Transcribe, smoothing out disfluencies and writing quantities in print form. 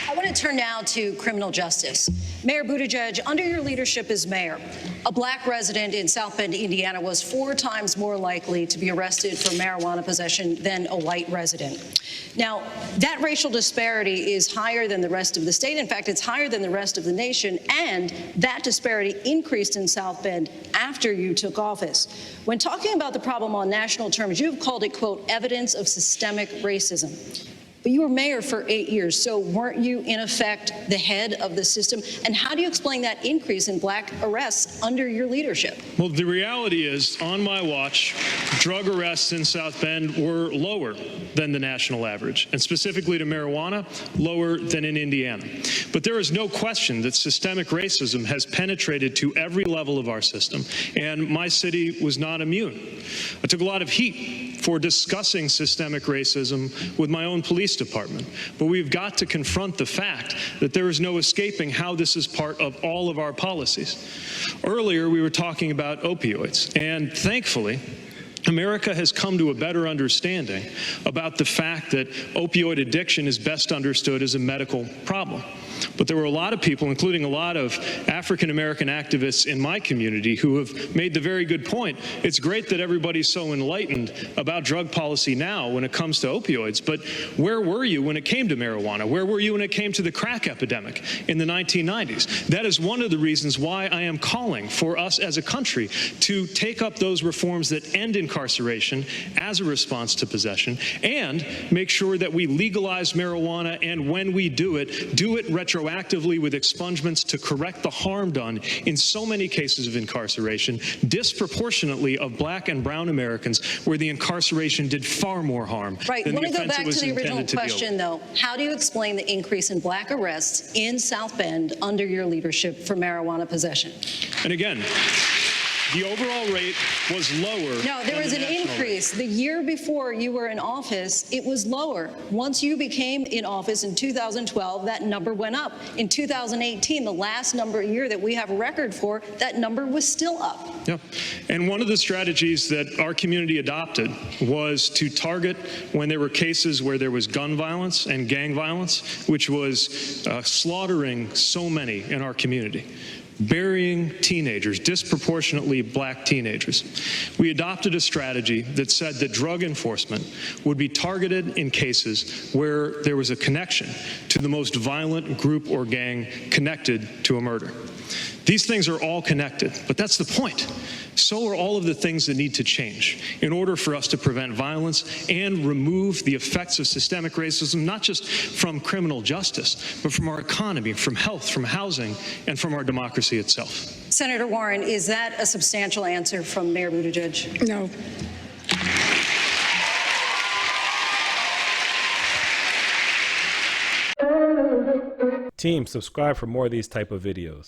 I want to turn now to criminal justice. Mayor Buttigieg, under your leadership as mayor, a black resident in South Bend, Indiana, was 4 times more likely to be arrested for marijuana possession than a white resident. Now, that racial disparity is higher than the rest of the state. In fact, it's higher than the rest of the nation, and that disparity increased in South Bend after you took office. When talking about the problem on national terms, you've called it, quote, evidence of systemic racism. But you were mayor for 8 years, so weren't you, in effect, the head of the system? And how do you explain that increase in black arrests under your leadership? Well, the reality is, on my watch, drug arrests in South Bend were lower than the national average, and specifically to marijuana, lower than in Indiana. But there is no question that systemic racism has penetrated to every level of our system, and my city was not immune. I took a lot of heat for discussing systemic racism with my own police department, but we've got to confront the fact that there is no escaping how this is part of all of our policies. Earlier, we were talking about opioids, and thankfully, America has come to a better understanding about the fact that opioid addiction is best understood as a medical problem. But there were a lot of people, including a lot of African-American activists in my community, who have made the very good point. It's great that everybody's so enlightened about drug policy now when it comes to opioids, but where were you when it came to marijuana? Where were you when it came to the crack epidemic in the 1990s? That is one of the reasons why I am calling for us as a country to take up those reforms that end incarceration as a response to possession and make sure that we legalize marijuana, and when we do it retroactively with expungements to correct the harm done in so many cases of incarceration, disproportionately of black and brown Americans, where the incarceration did far more harm than the offense it was intended to deal with. I want to go back to the original question, though. How do you explain the increase in black arrests in South Bend under your leadership for marijuana possession? And again, the overall rate was lower. No, there was an increase. The year before you were in office, it was lower. Once you became in office in 2012, that number went up. In 2018, the last year that we have a record for, that number was still up. Yep. And one of the strategies that our community adopted was to target when there were cases where there was gun violence and gang violence, which was slaughtering so many in our community. Burying teenagers, disproportionately black teenagers. We adopted a strategy that said that drug enforcement would be targeted in cases where there was a connection to the most violent group or gang connected to a murder. These things are all connected, but that's the point. So are all of the things that need to change in order for us to prevent violence and remove the effects of systemic racism, not just from criminal justice, but from our economy, from health, from housing, and from our democracy itself. Senator Warren, is that a substantial answer from Mayor Buttigieg? No. Team, subscribe for more of these type of videos.